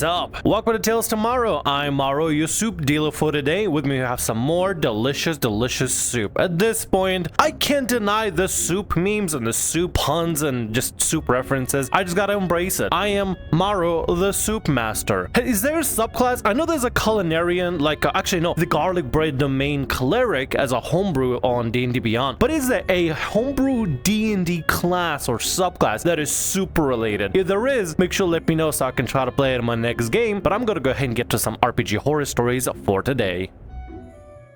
What's up? Welcome to Tales Tomorrow. I'm Morrow, your soup dealer for today. With me we have some more delicious soup. At this point, I can't deny the soup memes and the soup puns and just soup references. I just gotta embrace it. I am Morrow, the soup master. Hey, is there a subclass? I know there's a culinarian, actually no, the garlic bread domain cleric as a homebrew on D&D Beyond. But is there a homebrew D&D class or subclass that is super related? If there is, make sure to let me know so I can try to play it in my next game, but I'm gonna go ahead and get to some RPG horror stories for today.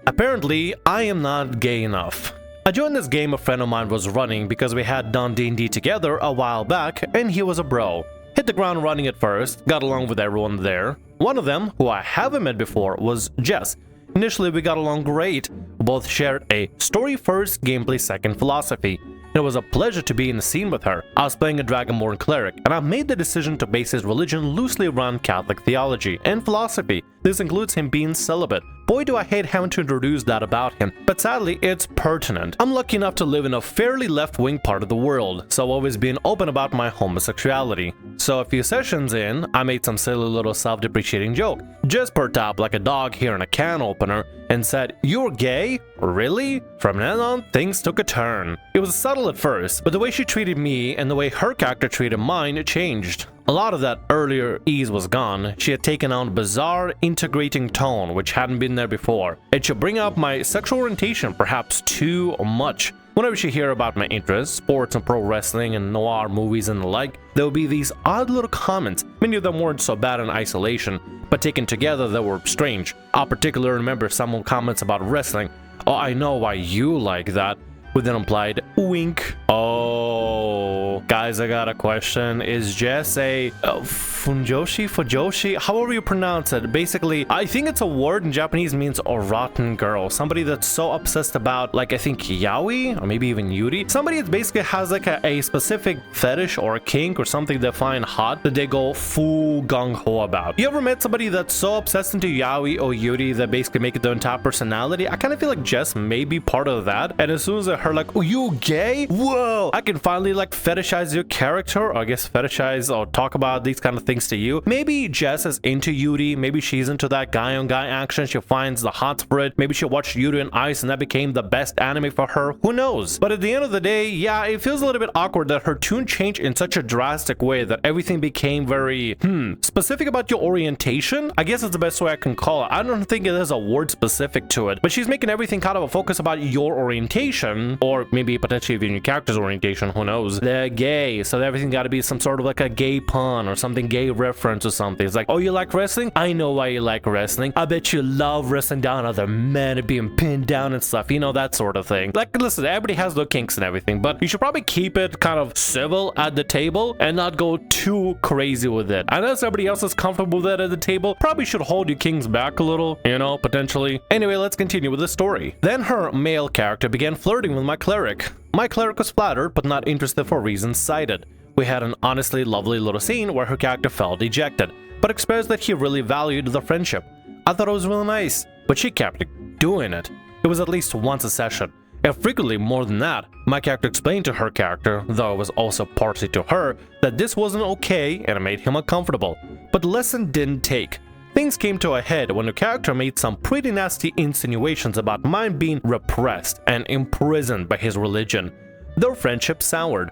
Apparently, I am not gay enough. I joined this game a friend of mine was running because we had done D&D together a while back and he was a bro. Hit the ground running at first, got along with everyone there. One of them, who I haven't met before, was Jess. Initially we got along great, we both shared a story first, gameplay second philosophy. It was a pleasure to be in the scene with her. I was playing a Dragonborn cleric, and I made the decision to base his religion loosely around Catholic theology and philosophy. This includes him being celibate. Boy, do I hate having to introduce that about him, but sadly, it's pertinent. I'm lucky enough to live in a fairly left-wing part of the world, so I've always been open about my homosexuality. So a few sessions in, I made some silly little self-depreciating joke. Just perked up like a dog hearing a can opener and said, "You're gay? Really?" From then on, things took a turn. It was subtle at first, but the way she treated me and the way her character treated mine changed. A lot of that earlier ease was gone. She had taken on a bizarre, integrating tone which hadn't been there before. It should bring up my sexual orientation perhaps too much. Whenever she hear about my interests, sports and pro wrestling and noir movies and the like, there would be these odd little comments. Many of them weren't so bad in isolation, but taken together they were strange. I particularly remember some comments about wrestling. "Oh, I know why you like that," with an implied wink. Oh, guys, I got a question. Is Jess a Fujoshi? However you pronounce it. Basically, I think it's a word in Japanese means a rotten girl. Somebody that's so obsessed about, like, I think yaoi or maybe even yuri. Somebody that basically has like a specific fetish or a kink or something they find hot that they go full gung-ho about. You ever met somebody that's so obsessed into yaoi or yuri that basically make it their entire personality? I kind of feel like Jess may be part of that. And as soon as I heard like, "Oh, you gay? Whoa, I can finally like fetishize your character," or I guess fetishize or talk about these kind of things to you. Maybe Jess is into Yuri, maybe she's into that guy on guy action, she finds the hots for it, maybe she watched Yuri on Ice and that became the best anime for her, who knows? But at the end of the day, yeah, it feels a little bit awkward that her tune changed in such a drastic way that everything became very, specific about your orientation? I guess it's the best way I can call it. I don't think there's a word specific to it, but she's making everything kind of a focus about your orientation, or maybe potentially even your character's orientation, who knows? They're gay, so everything gotta be some sort of like a gay pun or something gay reference or something. It's like, "Oh, you like wrestling? I know why you like wrestling. I bet you love wrestling down other men and being pinned down and stuff," you know, that sort of thing. Like, listen, everybody has their kinks and everything, but you should probably keep it kind of civil at the table and not go too crazy with it. Unless everybody else is comfortable with it at the table, probably should hold your kinks back a little, you know, potentially. Anyway, let's continue with the story. Then her male character began flirting with my cleric. My cleric was flattered, but not interested for reasons cited. We had an honestly lovely little scene where her character felt dejected, but expressed that he really valued the friendship. I thought it was really nice, but she kept doing it. It was at least once a session, and frequently more than that. My character explained to her character, though it was also partly to her, that this wasn't okay and it made him uncomfortable. But the lesson didn't take. Things came to a head when the character made some pretty nasty insinuations about mine being repressed and imprisoned by his religion. Their friendship soured.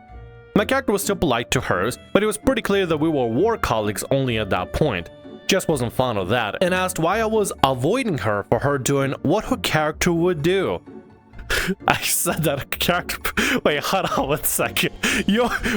My character was still polite to hers, but it was pretty clear that we were war colleagues only at that point. Jess wasn't fond of that and asked why I was avoiding her for her doing what her character would do. I said that character. Wait, hold on 1 second.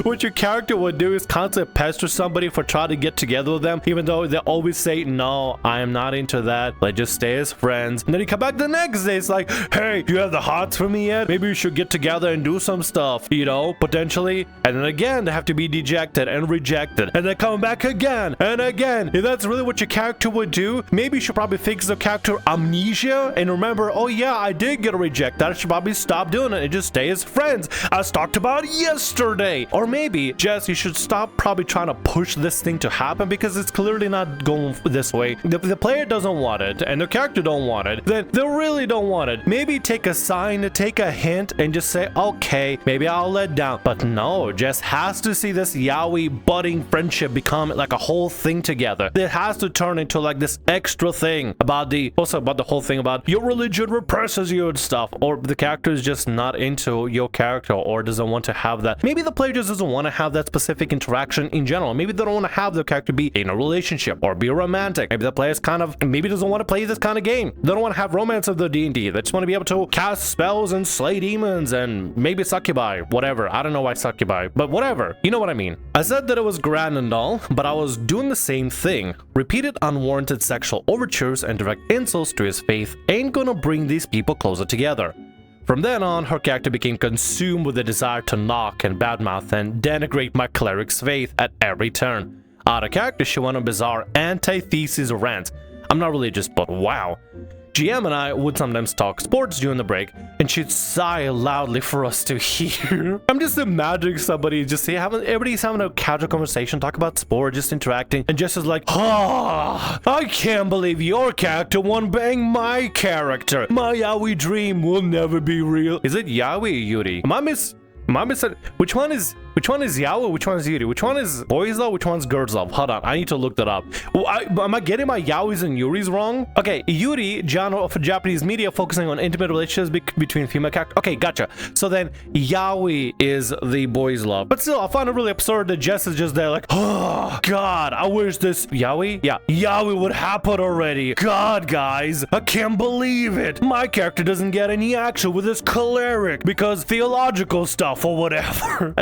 What your character would do is constantly pester somebody for trying to get together with them, even though they always say, "No, I am not into that. Let's just stay as friends." And then you come back the next day, it's like, "Hey, do you have the hots for me yet? Maybe we should get together and do some stuff, you know, potentially." And then again, they have to be dejected and rejected, and then come back again and again. If that's really what your character would do, maybe you should probably fix the character amnesia and remember, "Oh yeah, I did get a reject. That should probably stop doing it and just stay as friends, as talked about yesterday. Or maybe, Jess, you should stop probably trying to push this thing to happen because it's clearly not going this way. If the player doesn't want it and the character don't want it, then they really don't want it. Maybe take a sign, take a hint, and just say, okay, maybe I'll let down. But no, Jess has to see this yaoi budding friendship become like a whole thing together. It has to turn into like this extra thing about the whole thing about your religion represses you and stuff, or the character is just not into your character or doesn't want to have that. Maybe the player just doesn't want to have that specific interaction in general. Maybe they don't want to have the character be in a relationship or be romantic. Maybe the player's maybe doesn't want to play this kind of game. They don't want to have romance of the D&D. They just want to be able to cast spells and slay demons and maybe succubi, whatever. I don't know why succubi, but whatever. You know what I mean. I said that it was grand and all, but I was doing the same thing. Repeated unwarranted sexual overtures and direct insults to his faith ain't gonna bring these people closer together. From then on, her character became consumed with the desire to knock and badmouth and denigrate my cleric's faith at every turn. Out of character, she went on bizarre antithesis rant. I'm not religious, but wow. GM and I would sometimes talk sports during the break, and she'd sigh loudly for us to hear. I'm just imagining somebody everybody's having a casual conversation, talk about sport, just interacting, and Jess is like, I can't believe your character won't bang my character. My yaoi dream will never be real. Is it yaoi, Yuri? Am I missing? Which one is yaoi? Which one is Yuri? Which one is boys love? Which one's girls love? Hold on, I need to look that up. Am I getting my yaois and yuris wrong? Okay, Yuri, genre of Japanese media focusing on intimate relationships between female characters. Okay, gotcha. So then yaoi is the boys love. But still, I find it really absurd that Jess is just there like, oh God, I wish this yaoi? Yeah, yaoi would happen already. God, guys, I can't believe it. My character doesn't get any action with this cleric because theological stuff or whatever.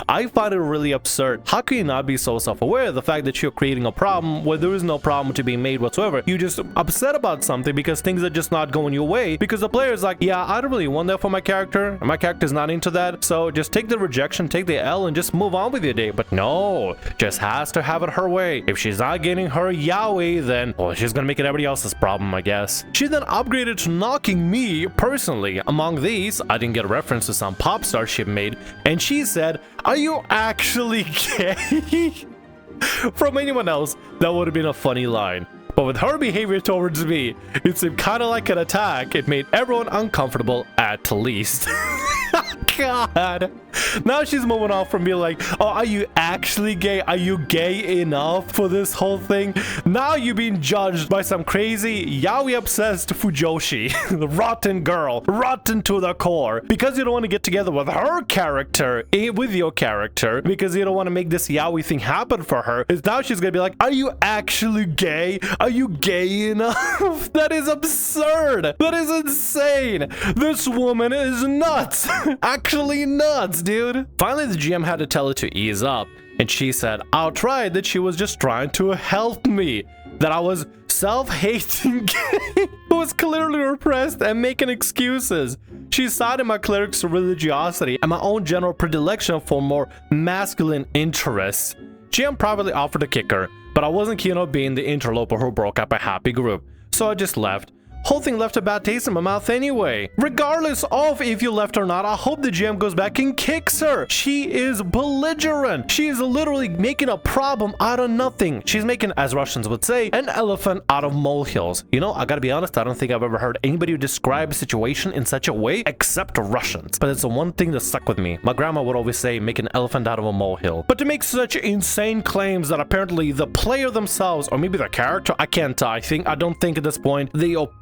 I find it really absurd. How can you not be so self-aware of the fact that you're creating a problem where there is no problem to be made whatsoever? You're just upset about something because things are just not going your way because the player is like, yeah, I don't really want that for my character, and my character's not into that, so just take the rejection, take the L, and just move on with your day. But no, just has to have it her way. If she's not getting her yaoi, then, well, she's gonna make it everybody else's problem, I guess. She then upgraded to knocking me personally. Among these, I didn't get a reference to some pop star she made, and she said, are you actually gay? From anyone else, that would have been a funny line. But with her behavior towards me, it seemed kind of like an attack. It made everyone uncomfortable, at least. God. Now she's moving on from being like, oh, are you actually gay? Are you gay enough for this whole thing? Now you're being judged by some crazy yaoi obsessed Fujoshi. The rotten girl, rotten to the core, because you don't want to get together with her character, with your character, because you don't want to make this yaoi thing happen for her. Is now she's gonna be like, are you actually gay? Are you gay enough? That is absurd. That is insane. This woman is nuts. Actually nuts, dude. Finally, the GM had to tell her to ease up, and she said outright that she was just trying to help me, that I was self-hating gay, who was clearly repressed and making excuses. She cited my cleric's religiosity and my own general predilection for more masculine interests. GM privately offered to kick her, but I wasn't keen on being the interloper who broke up a happy group, so I just left. Whole thing left a bad taste in my mouth anyway. Regardless of if you left or not, I hope the GM goes back and kicks her. She is belligerent. She is literally making a problem out of nothing. She's making, as Russians would say, an elephant out of molehills. You know, I gotta be honest, I don't think I've ever heard anybody describe a situation in such a way except Russians. But it's the one thing that stuck with me. My grandma would always say, make an elephant out of a molehill. But to make such insane claims that apparently the player themselves, or maybe the character, I don't think at this point,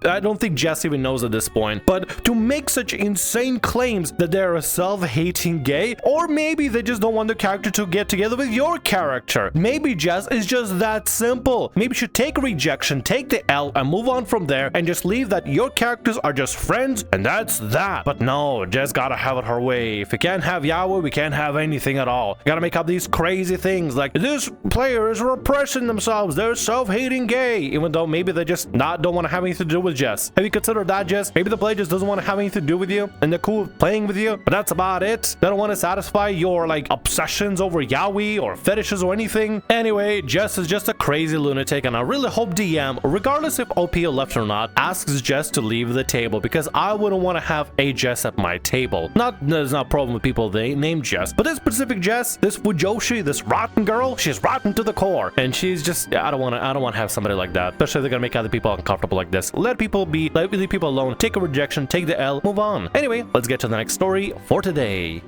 I don't think Jess even knows at this point, but to make such insane claims that they're a self-hating gay, or maybe they just don't want the character to get together with your character. Maybe Jess is just that simple. Maybe you should take rejection, take the L, and move on from there, and just leave that your characters are just friends, and that's that. But no, Jess gotta have it her way. If we can't have yaoi, we can't have anything at all. Gotta make up these crazy things like, this player is repressing themselves, they're self-hating gay, even though maybe they just don't want to have anything to do with Jess. Have you considered that, Jess? Maybe the player just doesn't want to have anything to do with you and they're cool with playing with you, but that's about it. They don't want to satisfy your like obsessions over yaoi or fetishes or anything. Anyway, Jess is just a crazy lunatic, and I really hope DM, regardless if OP left or not, asks Jess to leave the table, because I wouldn't want to have a Jess at my table. There's not a problem with people they name Jess, but this specific Jess, this Fujoshi, this rotten girl, she's rotten to the core, and she's just, I don't want to have somebody like that, especially if they're gonna make other people uncomfortable like this. Let people be, leave people alone, take a rejection, take the L, move on. Anyway, let's get to the next story for today.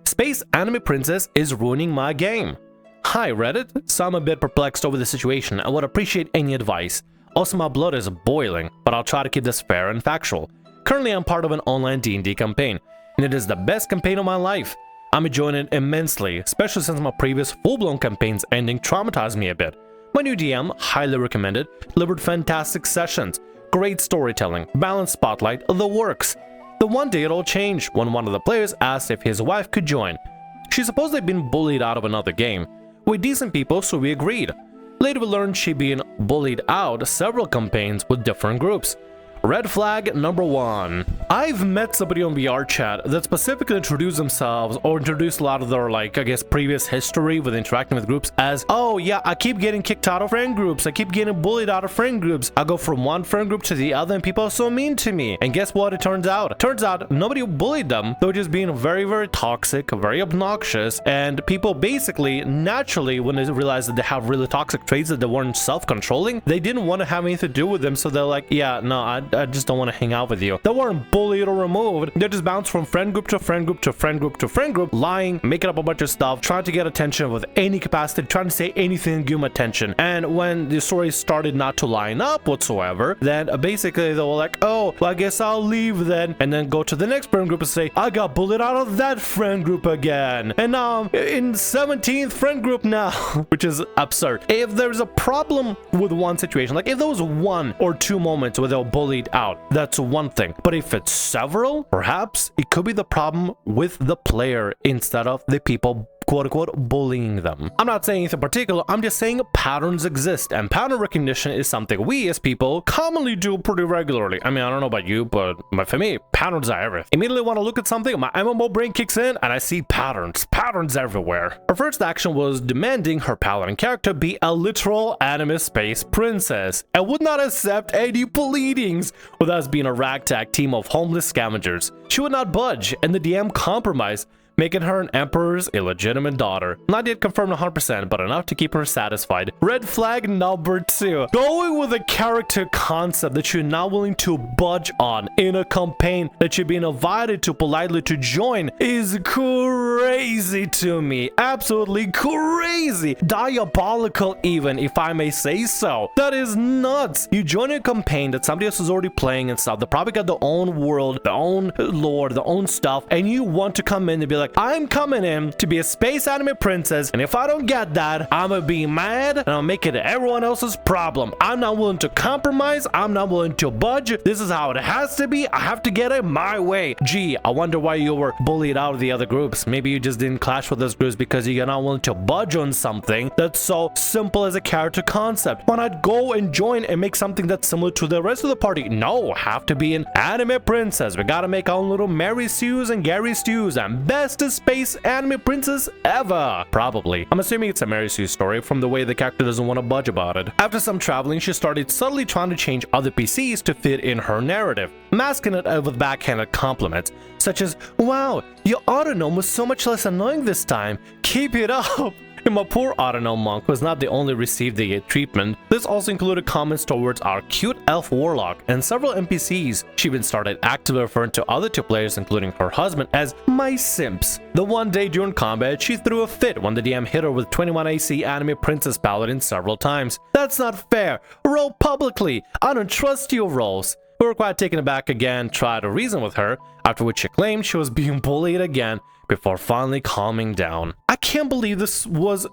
Space anime princess is ruining my game. Hi Reddit, so I'm a bit perplexed over the situation. I would appreciate any advice. Also, my blood is boiling, but I'll try to keep this fair and factual. Currently, I'm part of an online D&D campaign, and it is the best campaign of my life. I'm enjoying it immensely, especially since my previous full-blown campaign's ending traumatized me a bit. My new DM, highly recommended, delivered fantastic sessions, great storytelling, balanced spotlight, the works. The one day it all changed when one of the players asked if his wife could join. She supposedly had been bullied out of another game. We're decent people, so we agreed. Later we learned she'd been bullied out several campaigns with different groups. Red flag number 1. I've met somebody on VR chat that specifically introduced themselves or introduced a lot of their, like, I guess, previous history with interacting with groups as, oh yeah, I keep getting kicked out of friend groups, I keep getting bullied out of friend groups, I go from one friend group to the other and people are so mean to me. And guess what it turns out? Turns out nobody bullied them. They were just being very, very toxic, very obnoxious, and people basically, naturally, when they realized that they have really toxic traits that they weren't self-controlling, they didn't want to have anything to do with them, so they're like, yeah, no, I just don't want to hang out with you. They weren't bullied or removed. They just bounced from friend group to friend group to friend group to friend group, lying, making up a bunch of stuff, trying to get attention with any capacity, trying to say anything and give them attention. And when the stories started not to line up whatsoever, then basically they were like, oh, well, I guess I'll leave then, and then go to the next friend group and say, I got bullied out of that friend group again, and now I'm in 17th friend group now, which is absurd. If there's a problem with one situation, like if there was 1 or 2 moments where they were bullied out, that's one thing. But if it's several, perhaps it could be the problem with the player instead of the people quote-unquote bullying them. I'm not saying anything particular, I'm just saying patterns exist, and pattern recognition is something we as people commonly do pretty regularly. I mean, I don't know about you, but for me, patterns are everything. Immediately want to look at something, my MMO brain kicks in and I see patterns everywhere. Her first action was demanding her paladin character be a literal anime space princess and would not accept any pleadings with us being a ragtag team of homeless scavengers. She would not budge, and the DM compromised, making her an emperor's illegitimate daughter. Not yet confirmed 100%, but enough to keep her satisfied. Red flag number 2. Going with a character concept that you're not willing to budge on in a campaign that you're being invited to politely to join is crazy to me. Absolutely crazy. Diabolical even, if I may say so. That is nuts. You join a campaign that somebody else is already playing and stuff. They probably got their own world, their own lore, their own stuff, and you want to come in and be like, I'm coming in to be a space anime princess, and if I don't get that, I'm gonna be mad and I'll make it everyone else's problem. I'm not willing to compromise. I'm not willing to budge. This is how it has to be. I have to get it my way. Gee, I wonder why you were bullied out of the other groups. Maybe you just didn't clash with those groups because you're not willing to budge on something that's so simple as a character concept. Why not go and join and make something that's similar to the rest of the party? No, have to be an anime princess. We gotta make our own little Mary Sue's and Gary Stews and best space anime princess ever. Probably. I'm assuming it's a Mary Sue story from the way the character doesn't want to budge about it. After some traveling, she started subtly trying to change other PCs to fit in her narrative, masking it with backhanded compliments, such as, wow, your autognome was so much less annoying this time. Keep it up. And my poor autognome monk was not the only received the treatment. This also included comments towards our cute elf warlock and several NPCs. She even started actively referring to other 2 players, including her husband, as my simps. The one day during combat, she threw a fit when the DM hit her with 21 AC anime princess paladin several times. That's not fair. Roll publicly. I don't trust your rolls. We were quite taken aback again, tried to reason with her, after which she claimed she was being bullied again before finally calming down. I can't believe this was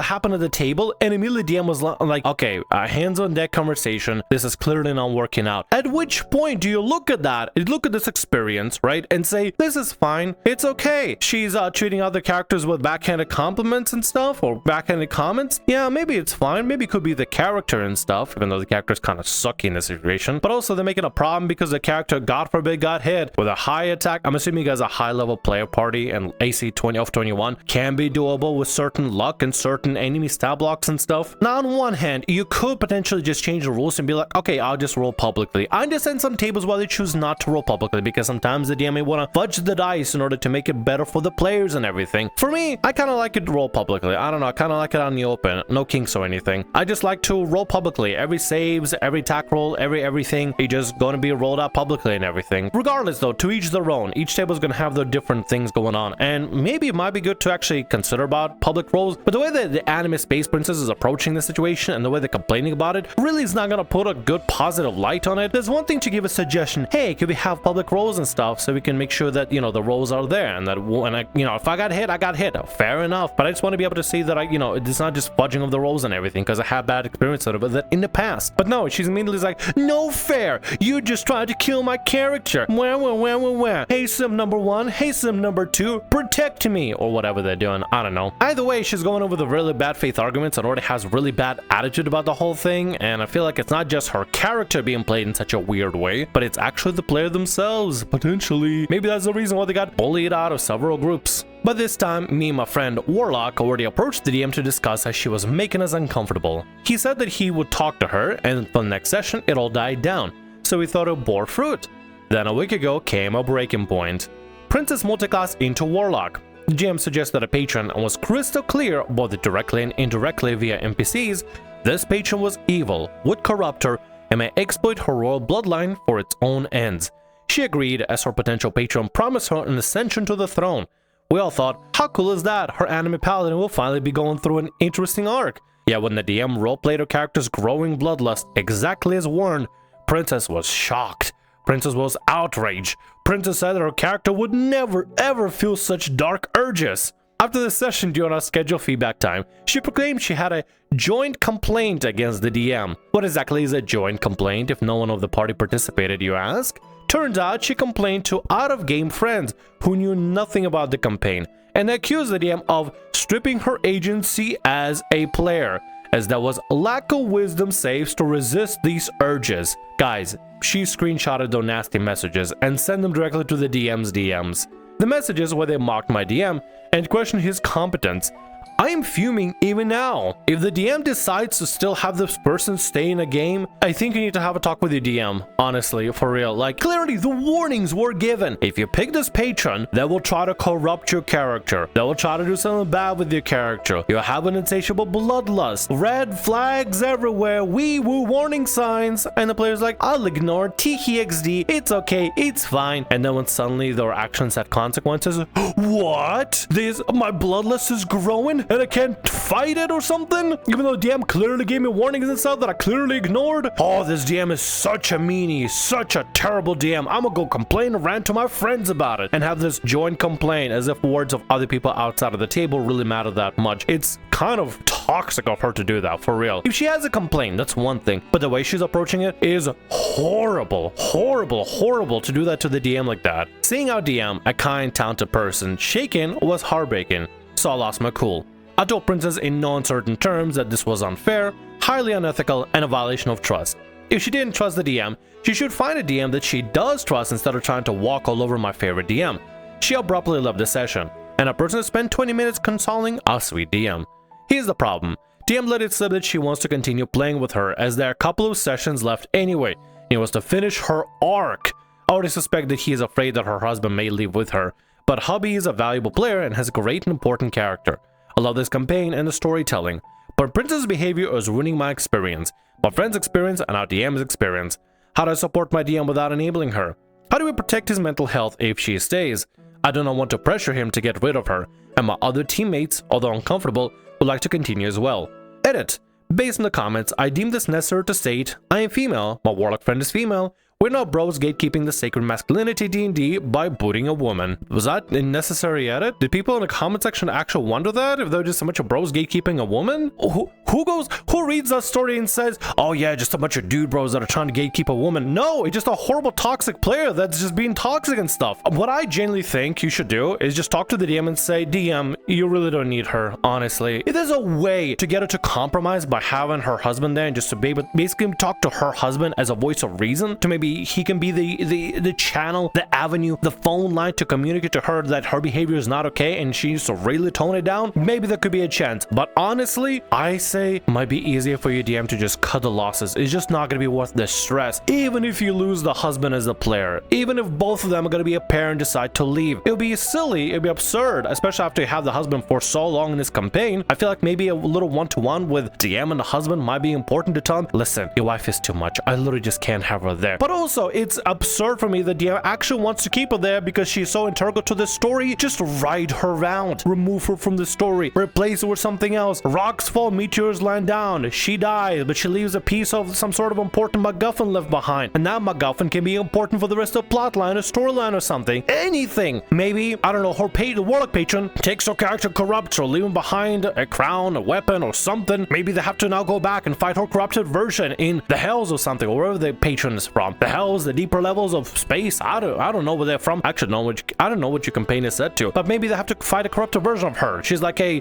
happened at the table, and immediately DM was like, okay, hands on deck conversation. This is clearly not working out. At which point do you look at that, look at this experience, right, and say, this is fine, it's okay. She's treating other characters with backhanded compliments and stuff, or backhanded comments. Yeah, maybe it's fine. Maybe it could be the character and stuff, even though the character's kind of sucky in this situation. But also they're making a problem because the character, God forbid, got hit with a high attack. I'm assuming you guys are a high level player party, and AC 20 of 21 can be doable with certain luck and certain enemy stab blocks and stuff. Now, on one hand, you could potentially just change the rules and be like, okay, I'll just roll publicly. I understand some tables where they choose not to roll publicly because sometimes the DM may want to fudge the dice in order to make it better for the players and everything. For me, I kind of like it to roll publicly. I don't know, I kind of like it on the open, no kinks or anything. I just like to roll publicly. Every saves, every attack roll, everything, it's just going to be rolled out publicly and everything. Regardless though, to each their own. Each table is going to have their different things going on, and maybe it might be good to actually consider about public rolls. But the way that the anime Space Princess is approaching the situation and the way they're complaining about it really is not going to put a good positive light on it. There's one thing to give a suggestion, hey, could we have public rolls and stuff so we can make sure that, you know, the rolls are there, and that when if I got hit, I got hit. Fair enough. But I just want to be able to see that it's not just fudging of the rolls and everything, because I had bad experience with it in the past. But no, she's immediately like, no fair, you just tried to kill my character. Wah. Hey sim number 1, hey sim number 2, protect me, or whatever they're doing. I don't know. Either way, she's going over the really bad faith arguments and already has really bad attitude about the whole thing, and I feel like it's not just her character being played in such a weird way, but it's actually the player themselves, potentially. Maybe that's the reason why they got bullied out of several groups. But this time, me and my friend Warlock already approached the DM to discuss how she was making us uncomfortable. He said that he would talk to her, and for the next session, it all died down. So we thought it bore fruit. Then a week ago came a breaking point. Princess multiclass into Warlock. The GM suggested a patron and was crystal clear, both directly and indirectly via NPCs, this patron was evil, would corrupt her, and may exploit her royal bloodline for its own ends. She agreed, as her potential patron promised her an ascension to the throne. We all thought, how cool is that? Her anime paladin will finally be going through an interesting arc. Yet when the DM roleplayed her character's growing bloodlust exactly as warned, Princess was shocked. Princess was outraged. Princess said that her character would never ever feel such dark urges. After the session during our scheduled feedback time, she proclaimed she had a joint complaint against the DM. What exactly is a joint complaint if no one of the party participated, you ask? Turns out she complained to out-of-game friends who knew nothing about the campaign, and accused the DM of stripping her agency as a player, as there was lack of wisdom saves to resist these urges. Guys, she screenshotted those nasty messages and sent them directly to the DM's DMs. The messages where they mocked my DM and questioned his competence. I am fuming even now. If the DM decides to still have this person stay in a game, I think you need to have a talk with your DM. Honestly, for real. Like, clearly the warnings were given. If you pick this patron, they will try to corrupt your character. They will try to do something bad with your character. You have an insatiable bloodlust. Red flags everywhere. Wee woo warning signs. And the player's like, I'll ignore TXD. It's okay. It's fine. And then when suddenly their actions had consequences, what? My bloodlust is growing? And I can't fight it or something? Even though DM clearly gave me warnings and stuff that I clearly ignored? Oh, this DM is such a meanie, such a terrible DM. I'm gonna go complain and rant to my friends about it and have this joint complaint as if words of other people outside of the table really matter that much. It's kind of toxic of her to do that, for real. If she has a complaint, that's one thing, but the way she's approaching it is horrible, horrible to do that to the DM like that. Seeing our DM, a kind, talented person, shaken was heartbreaking, so I lost my cool. I told Princess in no uncertain terms that this was unfair, highly unethical, and a violation of trust. If she didn't trust the DM, she should find a DM that she does trust instead of trying to walk all over my favorite DM. She abruptly left the session, and a person spent 20 minutes consoling our sweet DM. Here's the problem. DM let it slip that she wants to continue playing with her as there are a couple of sessions left anyway, and it was to finish her arc. I already suspect that he is afraid that her husband may leave with her, but hubby is a valuable player and has a great and important character. I love this campaign and the storytelling, but Princess's behavior is ruining my experience, my friend's experience, and our DM's experience. How do I support my DM without enabling her? How do we protect his mental health if she stays? I do not want to pressure him to get rid of her, and my other teammates, although uncomfortable, would like to continue as well. Edit. Based on the comments, I deem this necessary to state, I am female, my warlock friend is female, We're now bros gatekeeping the sacred masculinity D&D by booting a woman. Was that a necessary edit? Did people in the comment section actually wonder that? If they're just a bunch of bros gatekeeping a woman? Who reads that story and says, oh yeah, just a bunch of dude bros that are trying to gatekeep a woman? No, it's just a horrible toxic player that's just being toxic and stuff. What I genuinely think you should do is just talk to the DM and say, DM, you really don't need her, honestly. If there's a way to get her to compromise by having her husband there and just to be able basically talk to her husband as a voice of reason, to maybe he can be the channel, the avenue, the phone line to communicate to her that her behavior is not okay and she needs to really tone it down, maybe there could be a chance. But honestly, I say it might be easier for your DM to just cut the losses. It's just not going to be worth the stress. Even if you lose the husband as a player, even if both of them are going to be a pair and decide to leave, it'll be silly, it'll be absurd, especially after you have the husband for so long in this campaign. I feel like maybe a little one-to-one with DM and the husband might be important to tell him, listen, your wife is too much. I literally just can't have her there. But also, it's absurd for me that DM actually wants to keep her there because she's so integral to the story. Just write her out, remove her from the story, replace her with something else. Rocks fall, meteors land down. She dies, but she leaves a piece of some sort of important MacGuffin left behind. And that MacGuffin can be important for the rest of the plotline or storyline or something. Anything. Maybe, I don't know, the warlock patron takes her character, corrupts her, leaving behind a crown, a weapon, or something. Maybe they have to now go back and fight her corrupted version in the hells or something, or wherever the patron is from. The hells, the deeper levels of space. I don't know where they're from. Actually, I don't know what your campaign is set to. But maybe they have to fight a corrupted version of her. She's like a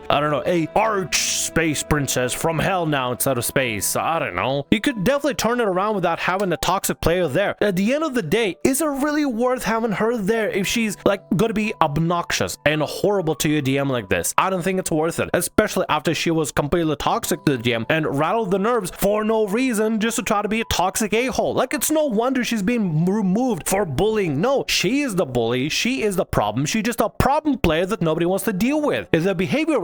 arch space princess from hell now instead of space. I don't know. You could definitely turn it around without having a toxic player there. At the end of the day, is it really worth having her there if she's like going to be obnoxious and horrible to your DM like this? I don't think it's worth it, especially after she was completely toxic to the DM and rattled the nerves for no reason, just to try to be a toxic a-hole. Like, it's no wonder she's being removed for bullying. No, she is the bully. She is the problem. She's just a problem player that nobody wants to deal with. If the behavior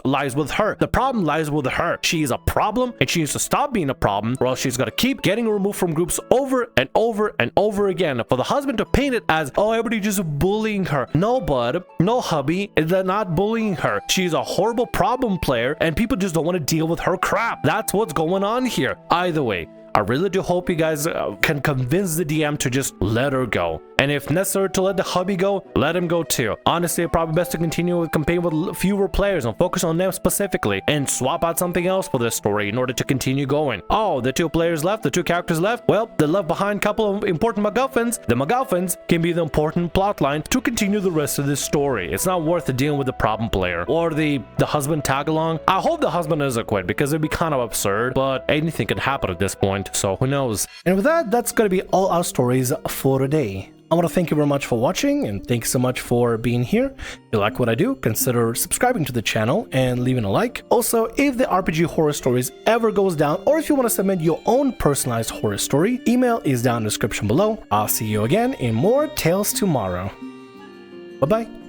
lies with her, the problem lies with her. She is a problem and she needs to stop being a problem, or else she's gonna keep getting removed from groups over and over and over again. For the husband to paint it as, oh, everybody just bullying her. No, bud. No, hubby. They're not bullying her. She's a horrible problem player and people just don't want to deal with her crap. That's what's going on here. Either way, I really do hope you guys can convince the DM to just let her go. And if necessary to let the hubby go, let him go too. Honestly, it's probably best to continue with campaign with fewer players and focus on them specifically and swap out something else for this story in order to continue going. Oh, the two players left, the two characters left. Well, they left behind a couple of important MacGuffins. The MacGuffins can be the important plot line to continue the rest of this story. It's not worth dealing with the problem player or the husband tag along. I hope the husband doesn't quit because it'd be kind of absurd, but anything can happen at this point, so who knows. And with that, that's gonna be all our stories for today. I want to thank you very much for watching, and thanks so much for being here. If you like what I do, consider subscribing to the channel and leaving a like. Also, if the RPG Horror Stories ever goes down, or if you want to submit your own personalized horror story, email is down in the description below. I'll see you again in more Tales Tomorrow. Bye-bye.